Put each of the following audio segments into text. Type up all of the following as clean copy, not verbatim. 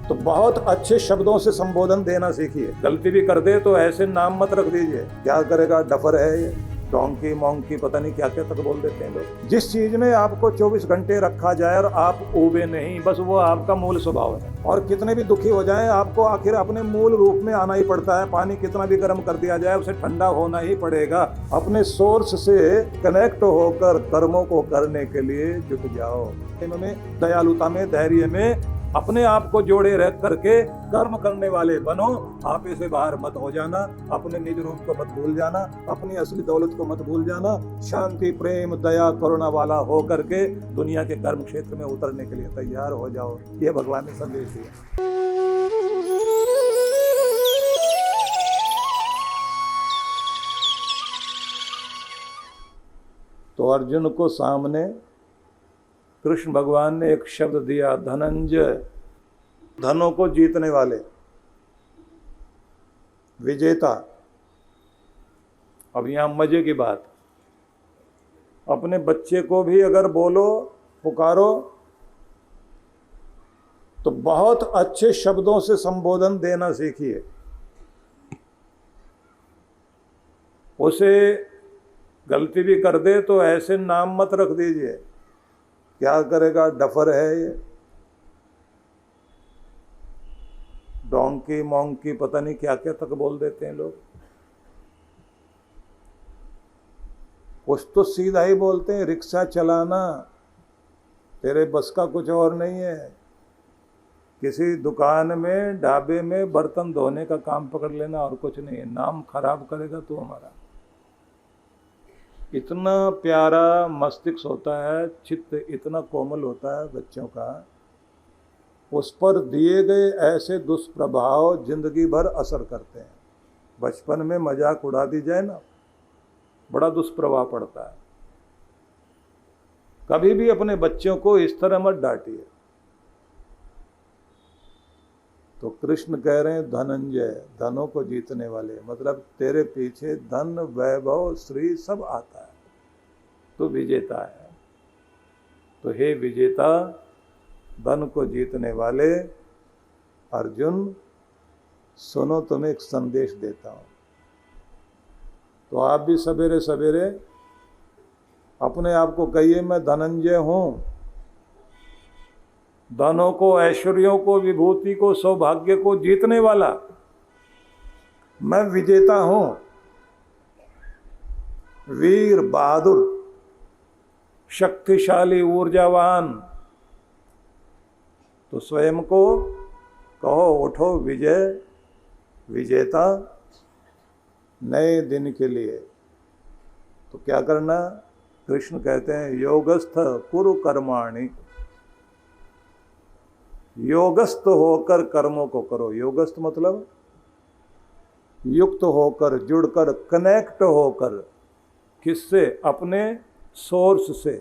तो बहुत अच्छे शब्दों से संबोधन देना सीखिए। गलती भी कर दे तो ऐसे नाम मत रख दीजिए, क्या करेगा डफर है ये, डोंकी मोंकी, पता नहीं क्या क्या तक बोल देते हैं लोग। जिस चीज में आपको 24 घंटे रखा जाए और आप ऊबे नहीं, बस वो आपका मूल स्वभाव है। और कितने भी दुखी हो जाएं, आपको आखिर अपने मूल रूप में आना ही पड़ता है। पानी कितना भी गर्म कर दिया जाए, उसे ठंडा होना ही पड़ेगा। अपने सोर्स से कनेक्ट होकर कर्मों को करने के लिए जुट जाओ। इनमें दयालुता में, धैर्य में अपने आप को जोड़े रख करके कर्म करने वाले बनो। आपे से बाहर मत हो जाना, अपने निज रूप को मत भूल जाना, अपनी असली दौलत को मत भूल जाना। शांति, प्रेम, दया, करुणा वाला हो करके दुनिया के कर्म क्षेत्र में उतरने के लिए तैयार हो जाओ। ये भगवान ने संदेश दिया। तो अर्जुन को सामने कृष्ण भगवान ने एक शब्द दिया, धनंजय, धनों को जीतने वाले, विजेता। अब यहां मजे की बात, अपने बच्चे को भी अगर बोलो, पुकारो, तो बहुत अच्छे शब्दों से संबोधन देना सीखिए। उसे गलती भी कर दे तो ऐसे नाम मत रख दीजिए, क्या करेगा डफर है ये, डोंकी मोंकी, पता नहीं क्या क्या तक बोल देते हैं लोग। कुछ तो सीधा ही बोलते हैं, रिक्शा चलाना तेरे बस का कुछ और नहीं है। किसी दुकान में, ढाबे में बर्तन धोने का काम पकड़ लेना, और कुछ नहीं है। नाम खराब करेगा तो हमारा। इतना प्यारा मस्तिष्क होता है, चित्त इतना कोमल होता है बच्चों का, उस पर दिए गए ऐसे दुष्प्रभाव जिंदगी भर असर करते हैं। बचपन में मजाक उड़ा दी जाए ना, बड़ा दुष्प्रभाव पड़ता है। कभी भी अपने बच्चों को इस तरह मत डांटिए। तो कृष्ण कह रहे हैं धनंजय, धनों को जीतने वाले, मतलब तेरे पीछे धन, वैभव, श्री सब आता है, तो विजेता है। तो हे विजेता, धन को जीतने वाले अर्जुन, सुनो, तुम्हें एक संदेश देता हूं। तो आप भी सवेरे सवेरे अपने आप को कहिए, मैं धनंजय हूं, धनों को, ऐश्वर्यों को, विभूति को, सौभाग्य को जीतने वाला मैं विजेता हूं, वीर, बहादुर, शक्तिशाली, ऊर्जावान। तो स्वयं को कहो, उठो विजय, विजेता, नए दिन के लिए। तो क्या करना? कृष्ण कहते हैं योगस्थ कुरु कर्माणि, योगस्थ होकर कर्मों को करो। योगस्थ मतलब युक्त होकर, जुड़कर, कनेक्ट होकर। किससे? अपने सोर्स से।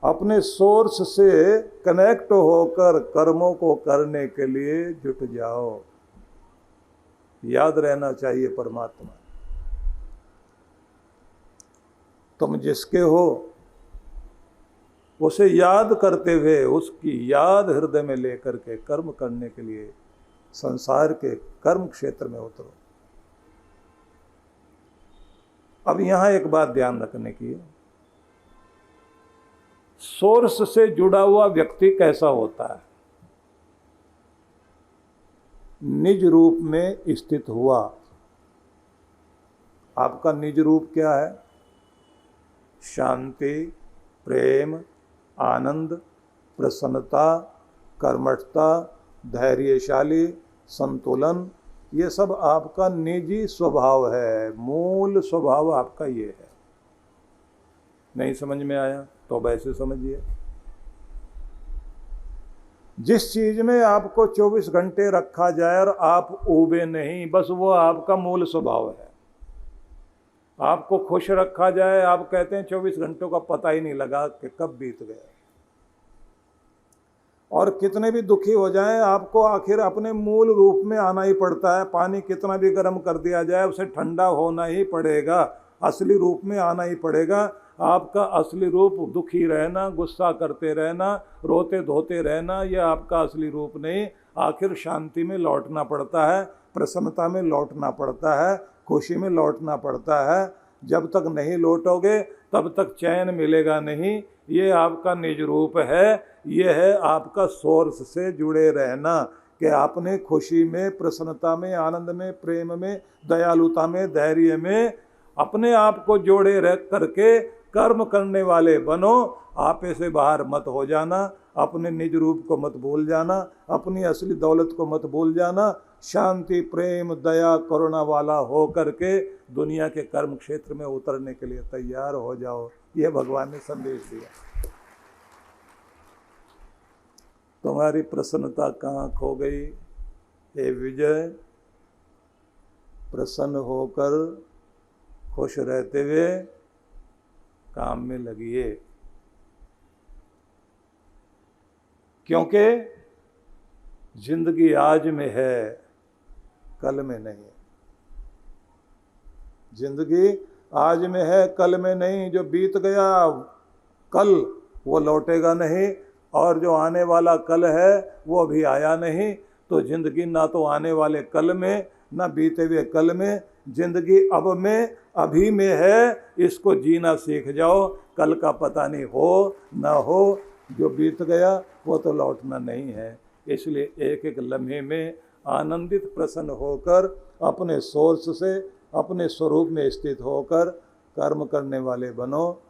अपने सोर्स से कनेक्ट होकर कर्मों को करने के लिए जुट जाओ। याद रहना चाहिए परमात्मा, तुम जिसके हो उसे याद करते हुए, उसकी याद हृदय में लेकर के कर्म करने के लिए संसार के कर्म क्षेत्र में उतरो। अब यहां एक बात ध्यान रखने की है, सोर्स से जुड़ा हुआ व्यक्ति कैसा होता है? निज रूप में स्थित हुआ। आपका निज रूप क्या है? शांति, प्रेम, आनंद, प्रसन्नता, कर्मठता, धैर्यशाली, संतुलन, ये सब आपका निजी स्वभाव है। मूल स्वभाव आपका ये है। नहीं समझ में आया तो वैसे समझिए। जिस चीज में आपको 24 घंटे रखा जाए और आप ऊबे नहीं, बस वो आपका मूल स्वभाव है। आपको खुश रखा जाए, आप कहते हैं 24 घंटों का पता ही नहीं लगा कि कब बीत गया। और कितने भी दुखी हो जाएं, आपको आखिर अपने मूल रूप में आना ही पड़ता है। पानी कितना भी गर्म कर दिया जाए, उसे ठंडा होना ही पड़ेगा। असली रूप में आना ही पड़ेगा। आपका असली रूप दुखी रहना, गुस्सा करते रहना, रोते धोते रहना, यह आपका असली रूप नहीं। आखिर शांति में लौटना पड़ता है, प्रसन्नता में लौटना पड़ता है, खुशी में लौटना पड़ता है। जब तक नहीं लौटोगे तब तक चैन मिलेगा नहीं। ये आपका निज रूप है, ये है आपका सोर्स से जुड़े रहना कि आपने खुशी में, प्रसन्नता में, आनंद में, प्रेम में, दयालुता में, धैर्य में अपने आप को जोड़े रह करके कर्म करने वाले बनो। आपे से बाहर मत हो जाना, अपने निज रूप को मत भूल जाना, अपनी असली दौलत को मत भूल जाना। शांति, प्रेम, दया, करुणा वाला हो करके दुनिया के कर्म क्षेत्र में उतरने के लिए तैयार हो जाओ। ये भगवान ने संदेश दिया। तुम्हारी प्रसन्नता कहाँ खो गई? हे विजय, प्रसन्न होकर खुश रहते हुए काम में लगिए, क्योंकि जिंदगी आज में है, कल में नहीं। जिंदगी आज में है, कल में नहीं। जो बीत गया कल वो लौटेगा नहीं, और जो आने वाला कल है वो अभी आया नहीं। तो जिंदगी ना तो आने वाले कल में, ना बीते हुए कल में, जिंदगी अब में, अभी में है। इसको जीना सीख जाओ। कल का पता नहीं हो ना हो, जो बीत गया वो तो लौटना नहीं है। इसलिए एक एक लम्हे में आनंदित, प्रसन्न होकर अपने सोर्स से, अपने स्वरूप में स्थित होकर कर्म करने वाले बनो।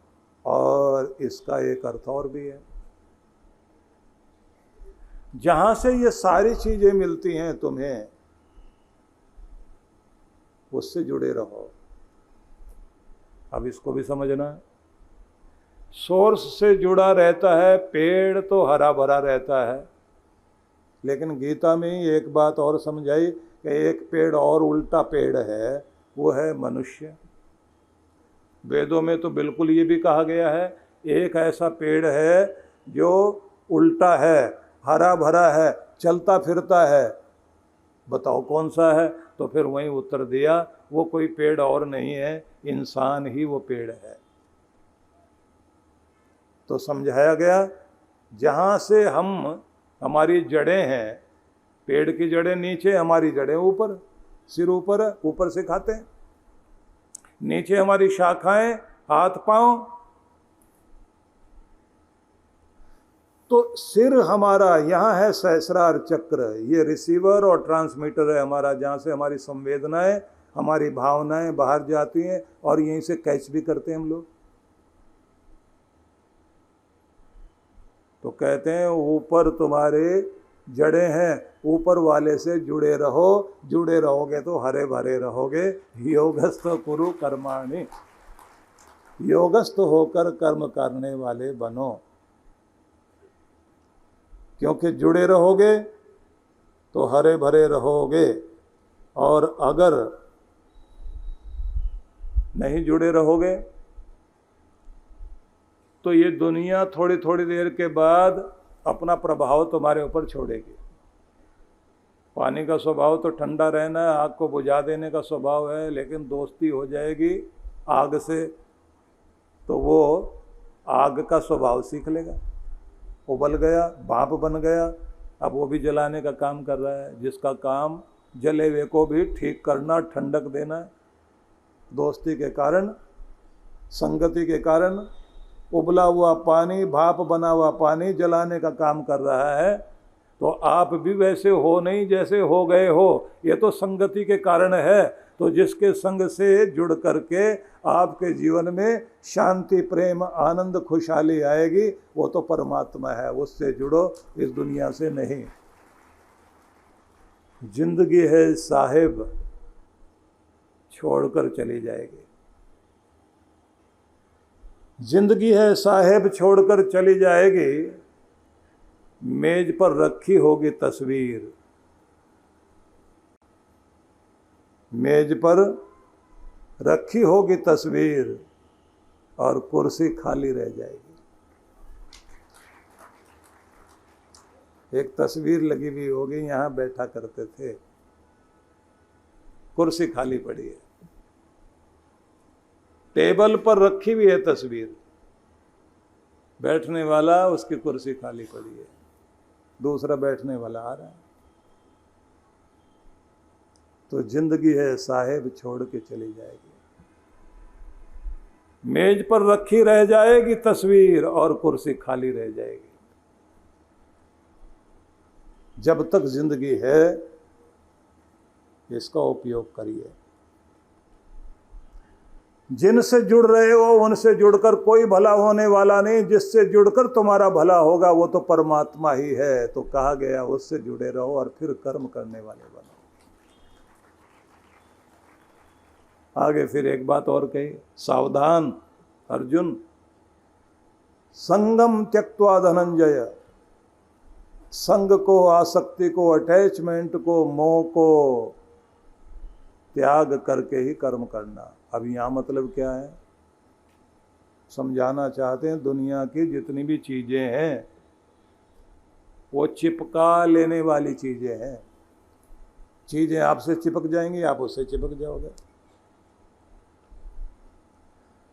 और इसका एक अर्थ और भी है, जहाँ से ये सारी चीज़ें मिलती हैं तुम्हें, उससे जुड़े रहो। अब इसको भी समझना। सोर्स से जुड़ा रहता है पेड़ तो हरा भरा रहता है, लेकिन गीता में ही एक बात और समझाई कि एक पेड़ और उल्टा पेड़ है, वो है मनुष्य। वेदों में तो बिल्कुल ये भी कहा गया है, एक ऐसा पेड़ है जो उल्टा है, हरा भरा है, चलता फिरता है। बताओ कौन सा है? तो फिर वहीं उत्तर दिया, वो कोई पेड़ और नहीं है, इंसान ही वो पेड़ है। तो समझाया गया, जहाँ से हमारी जड़ें हैं, पेड़ की जड़ें नीचे, हमारी जड़ें ऊपर, सिर ऊपर है, ऊपर से खाते हैं। नीचे हमारी शाखाएं, हाथ पांव। तो सिर हमारा यहाँ है सहस्रार चक्र, ये रिसीवर और ट्रांसमीटर है हमारा, जहाँ से हमारी संवेदनाएं, हमारी भावनाएं बाहर जाती हैं और यहीं से कैच भी करते हैं हम लोग। तो कहते हैं ऊपर तुम्हारे जड़ें हैं, ऊपर वाले से जुड़े रहो। जुड़े रहोगे तो हरे भरे रहोगे। योगस्थ कुरु कर्माणि, योगस्थ होकर कर्म करने वाले बनो। क्योंकि जुड़े रहोगे तो हरे भरे रहोगे, और अगर नहीं जुड़े रहोगे तो ये दुनिया थोड़ी थोड़ी देर के बाद अपना प्रभाव तुम्हारे ऊपर छोड़ेगी। पानी का स्वभाव तो ठंडा रहना है, आग को बुझा देने का स्वभाव है, लेकिन दोस्ती हो जाएगी आग से तो वो आग का स्वभाव सीख लेगा। उबल गया, भाप बन गया, अब वो भी जलाने का काम कर रहा है, जिसका काम जले हुए को भी ठीक करना, ठंडक देना। दोस्ती के कारण, संगति के कारण उबला हुआ पानी, भाप बना हुआ पानी जलाने का काम कर रहा है। तो आप भी वैसे हो नहीं जैसे हो गए हो, ये तो संगति के कारण है। तो जिसके संग से जुड़ करके आपके जीवन में शांति, प्रेम, आनंद, खुशहाली आएगी, वो तो परमात्मा है, उससे जुड़ो, इस दुनिया से नहीं। जिंदगी है साहिब, छोड़कर चली जाएगी। जिंदगी है साहिब, छोड़कर चली जाएगी। मेज पर रखी होगी तस्वीर, मेज पर रखी होगी तस्वीर, और कुर्सी खाली रह जाएगी। एक तस्वीर लगी हुई होगी, यहाँ बैठा करते थे, कुर्सी खाली पड़ी है। टेबल पर रखी हुई है तस्वीर, बैठने वाला, उसकी कुर्सी खाली पड़ी है, दूसरा बैठने वाला आ रहा है। तो जिंदगी है साहेब छोड़ के चली जाएगी। मेज पर रखी रह जाएगी तस्वीर और कुर्सी खाली रह जाएगी। जब तक जिंदगी है इसका उपयोग करिए। जिनसे जुड़ रहे हो उनसे जुड़कर कोई भला होने वाला नहीं, जिससे जुड़कर तुम्हारा भला होगा वो तो परमात्मा ही है। तो कहा गया उससे जुड़े रहो और फिर कर्म करने वाले बनो। आगे फिर एक बात और कही, सावधान अर्जुन, संगम त्यक्त्वा धनंजय, संग को, आसक्ति को, अटैचमेंट को, मोह को त्याग करके ही कर्म करना। अब यहाँ मतलब क्या है, समझाना चाहते हैं दुनिया की जितनी भी चीजें हैं वो चिपका लेने वाली चीजें हैं। चीजें आपसे चिपक जाएंगी, आप उससे चिपक जाओगे।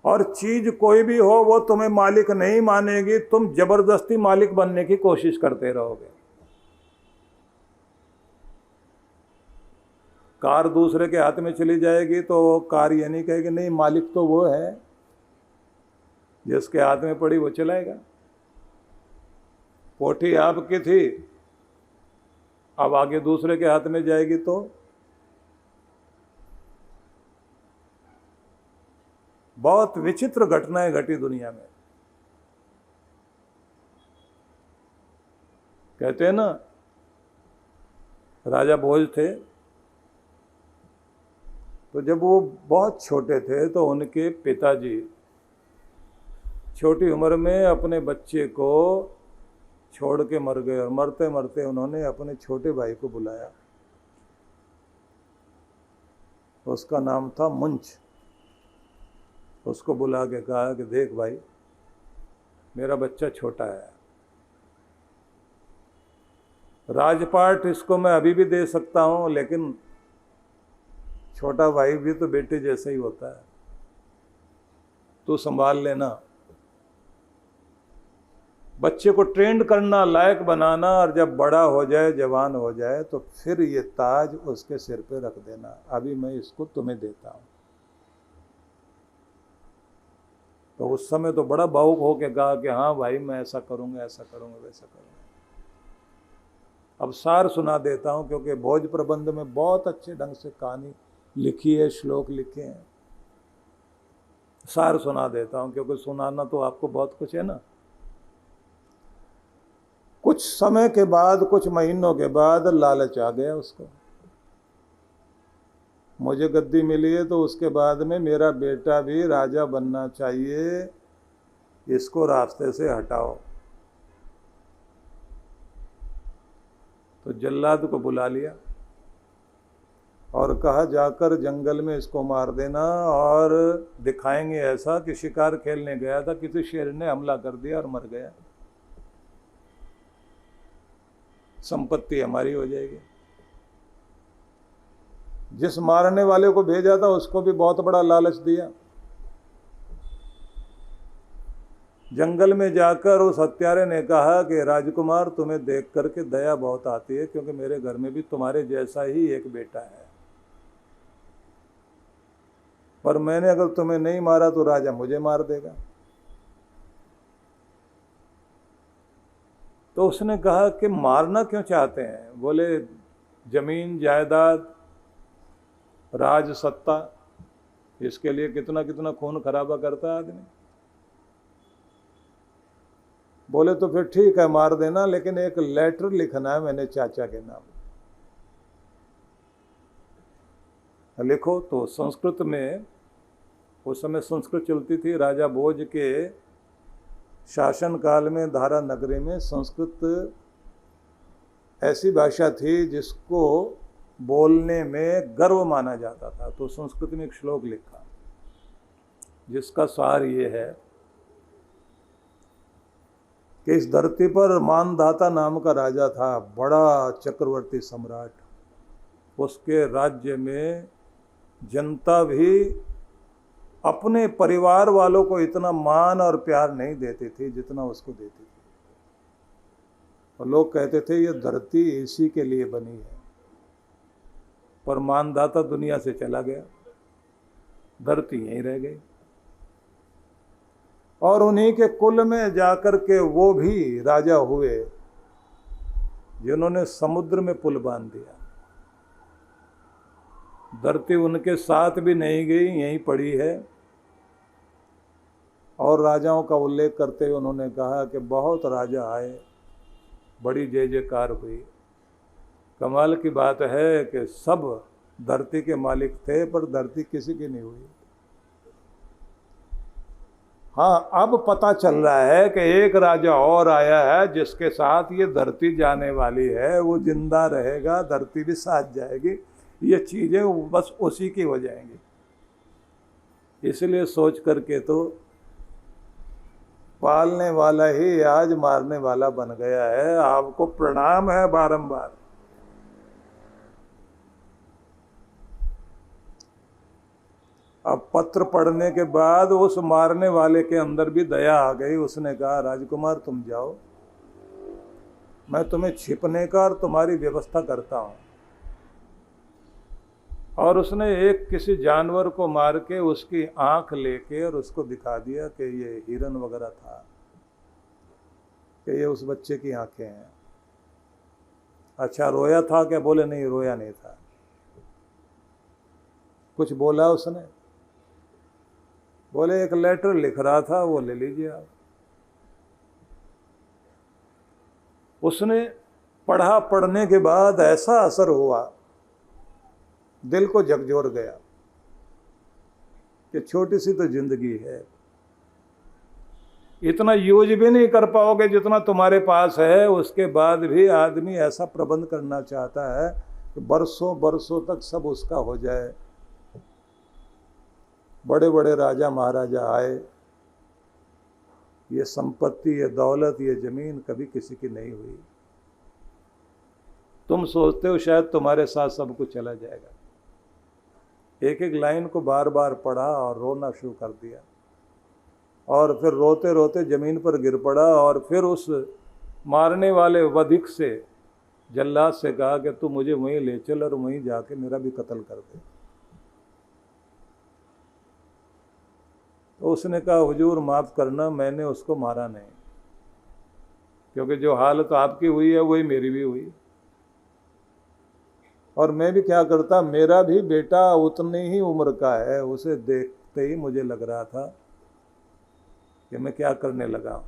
और चीज कोई भी हो वो तुम्हें मालिक नहीं मानेगी, तुम जबरदस्ती मालिक बनने की कोशिश करते रहोगे। कार दूसरे के हाथ में चली जाएगी तो कार ये नहीं कहेगी नहीं मालिक तो वो है, जिसके हाथ में पड़ी वो चलाएगा। कोठी आपकी थी, अब आगे दूसरे के हाथ में जाएगी तो बहुत विचित्र घटनाएं घटी दुनिया में। कहते हैं ना, राजा भोज थे तो जब वो बहुत छोटे थे तो उनके पिताजी छोटी उम्र में अपने बच्चे को छोड़ के मर गए और मरते मरते उन्होंने अपने छोटे भाई को बुलाया। उसका नाम था मुंच। उसको बुला के कहा कि देख भाई, मेरा बच्चा छोटा है, राजपाट इसको मैं अभी भी दे सकता हूं, लेकिन छोटा भाई भी तो बेटे जैसा ही होता है, तो संभाल लेना। बच्चे को ट्रेंड करना, लायक बनाना, और जब बड़ा हो जाए, जवान हो जाए तो फिर ये ताज उसके सिर पे रख देना। अभी मैं इसको तुम्हें देता हूं। तो उस समय तो बड़ा भावुक होकर कहा कि हाँ भाई मैं ऐसा करूंगा, ऐसा करूंगा, वैसा करूंगा। अब सार सुना देता हूं, क्योंकि भोज प्रबंध में बहुत अच्छे ढंग से कहानी लिखी है, श्लोक लिखे हैं। सार सुना देता हूं क्योंकि सुनाना तो आपको बहुत कुछ है ना। कुछ समय के बाद, कुछ महीनों के बाद लालच आ गया उसको, मुझे गद्दी मिली है तो उसके बाद में मेरा बेटा भी राजा बनना चाहिए, इसको रास्ते से हटाओ। तो जल्लाद को बुला लिया और कहा जाकर जंगल में इसको मार देना, और दिखाएंगे ऐसा कि शिकार खेलने गया था, किसी शेर ने हमला कर दिया और मर गया, संपत्ति हमारी हो जाएगी। जिस मारने वाले को भेजा था उसको भी बहुत बड़ा लालच दिया। जंगल में जाकर उस हत्यारे ने कहा कि राजकुमार, तुम्हें देख करके दया बहुत आती है, क्योंकि मेरे घर में भी तुम्हारे जैसा ही एक बेटा है, पर मैंने अगर तुम्हें नहीं मारा तो राजा मुझे मार देगा। तो उसने कहा कि मारना क्यों चाहते हैं? बोले जमीन जायदाद, राज सत्ता, इसके लिए कितना कितना खून खराबा करता है आदमी। बोले तो फिर ठीक है मार देना, लेकिन एक लेटर लिखना है मैंने चाचा के नाम। लिखो। तो संस्कृत में उस समय संस्कृत चलती थी। राजा भोज के शासन काल में धारा नगरी में संस्कृत ऐसी भाषा थी जिसको बोलने में गर्व माना जाता था। तो संस्कृत में एक श्लोक लिखा जिसका सार ये है कि इस धरती पर मानधाता नाम का राजा था, बड़ा चक्रवर्ती सम्राट। उसके राज्य में जनता भी अपने परिवार वालों को इतना मान और प्यार नहीं देती थी जितना उसको देती थी। और लोग कहते थे ये धरती इसी के लिए बनी है, पर मानदाता दुनिया से चला गया, धरती यहीं रह गई। और उन्हीं के कुल में जाकर के वो भी राजा हुए जिन्होंने समुद्र में पुल बांध दिया। धरती उनके साथ भी नहीं गई, यहीं पड़ी है। और राजाओं का उल्लेख करते हुए उन्होंने कहा कि बहुत राजा आए, बड़ी जय जयकार हुई। कमाल की बात है कि सब धरती के मालिक थे, पर धरती किसी की नहीं हुई। हाँ, अब पता चल रहा है कि एक राजा और आया है जिसके साथ ये धरती जाने वाली है, वो जिंदा रहेगा, धरती भी साथ जाएगी। ये चीज़ें बस उसी की हो जाएंगी। इसलिए सोच करके तो पालने वाला ही आज मारने वाला बन गया है। आपको प्रणाम है बारंबार। अब पत्र पढ़ने के बाद उस मारने वाले के अंदर भी दया आ गई। उसने कहा, राजकुमार तुम जाओ, मैं तुम्हें छिपने का और तुम्हारी व्यवस्था करता हूँ। और उसने एक किसी जानवर को मार के उसकी आंख लेके और उसको दिखा दिया कि ये हिरन वगैरह था, कि ये उस बच्चे की आंखें हैं। अच्छा, रोया था क्या? बोले नहीं, रोया नहीं था। कुछ बोला उसने? बोले एक लेटर लिख रहा था, वो ले लीजिए आप। उसने पढ़ा, पढ़ने के बाद ऐसा असर हुआ, दिल को झकझोर गया कि छोटी सी तो जिंदगी है, इतना यूज भी नहीं कर पाओगे जितना तुम्हारे पास है। उसके बाद भी आदमी ऐसा प्रबंध करना चाहता है कि बरसों बरसों तक सब उसका हो जाए। बड़े बड़े राजा महाराजा आए, ये संपत्ति, ये दौलत, ये जमीन कभी किसी की नहीं हुई। तुम सोचते हो शायद तुम्हारे साथ सब कुछ चला जाएगा। एक एक लाइन को बार बार पढ़ा और रोना शुरू कर दिया, और फिर रोते रोते जमीन पर गिर पड़ा। और फिर उस मारने वाले वधिक से, जल्लाद से कहा कि तू मुझे वहीं ले चल और वहीं जाके मेरा भी कत्ल कर दे। तो उसने कहा, हुजूर माफ़ करना, मैंने उसको मारा नहीं, क्योंकि जो हालत आपकी हुई है वही मेरी भी हुई। और मैं भी क्या करता, मेरा भी बेटा उतनी ही उम्र का है। उसे देखते ही मुझे लग रहा था कि मैं क्या करने लगा।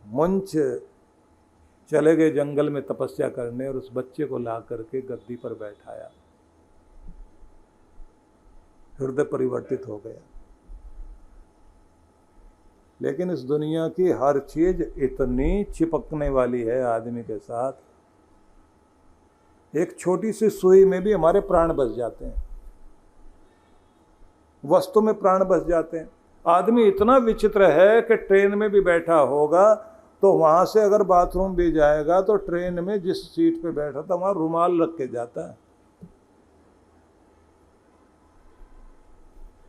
मुंच चले गए जंगल में तपस्या करने और उस बच्चे को ला करके गद्दी पर बैठाया। हृदय परिवर्तित हो गया। लेकिन इस दुनिया की हर चीज इतनी चिपकने वाली है आदमी के साथ, एक छोटी सी सुई में भी हमारे प्राण बस जाते हैं, वस्तु में प्राण बस जाते हैं। आदमी इतना विचित्र है कि ट्रेन में भी बैठा होगा तो वहां से अगर बाथरूम भी जाएगा तो ट्रेन में जिस सीट पे बैठा था वहां रुमाल रख के जाता है।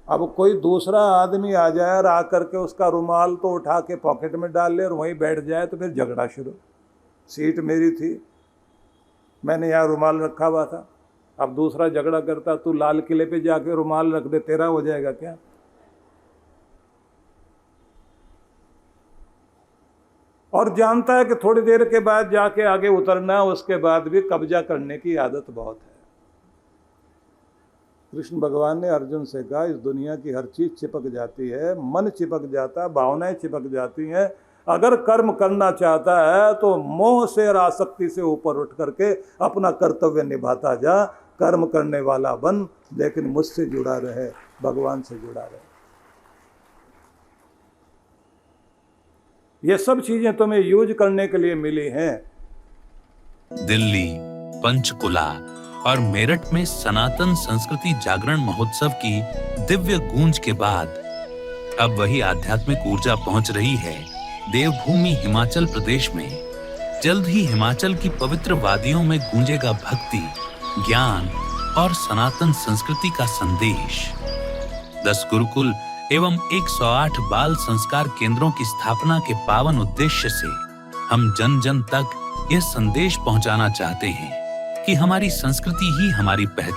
अब कोई दूसरा आदमी आ जाए और आकर के उसका रुमाल तो उठा के पॉकेट में डाल ले और वहीं बैठ जाए तो फिर झगड़ा शुरू। सीट मेरी थी, मैंने यहाँ रुमाल रखा हुआ था। अब दूसरा झगड़ा करता, तू लाल किले पे जाके रुमाल रख दे, तेरा हो जाएगा क्या? और जानता है कि थोड़ी देर के बाद जाके आगे उतरना, उसके बाद भी कब्जा करने की आदत बहुत है। कृष्ण भगवान ने अर्जुन से कहा, इस दुनिया की हर चीज चिपक जाती है, मन चिपक जाता है, भावनाएं चिपक जाती हैं। अगर कर्म करना चाहता है तो मोह से और आसक्ति से ऊपर उठ करके अपना कर्तव्य निभाता जा। कर्म करने वाला बन, लेकिन मुझसे जुड़ा रहे, भगवान से जुड़ा रहे। ये सब चीजें तुम्हें यूज करने के लिए मिली हैं। दिल्ली, पंचकुला और मेरठ में सनातन संस्कृति जागरण महोत्सव की दिव्य गूंज के बाद अब वही आध्यात्मिक ऊर्जा पहुंच रही है देवभूमि हिमाचल प्रदेश में। जल्द ही हिमाचल की पवित्र वादियों में गूंजेगा भक्ति, ज्ञान और सनातन संस्कृति का संदेश। 10 गुरुकुल एवं 108 बाल संस्कार केंद्रों की स्थापना के पावन उद्देश्य से हम जन जन तक यह संदेश पहुंचाना चाहते हैं कि हमारी संस्कृति ही हमारी पहचान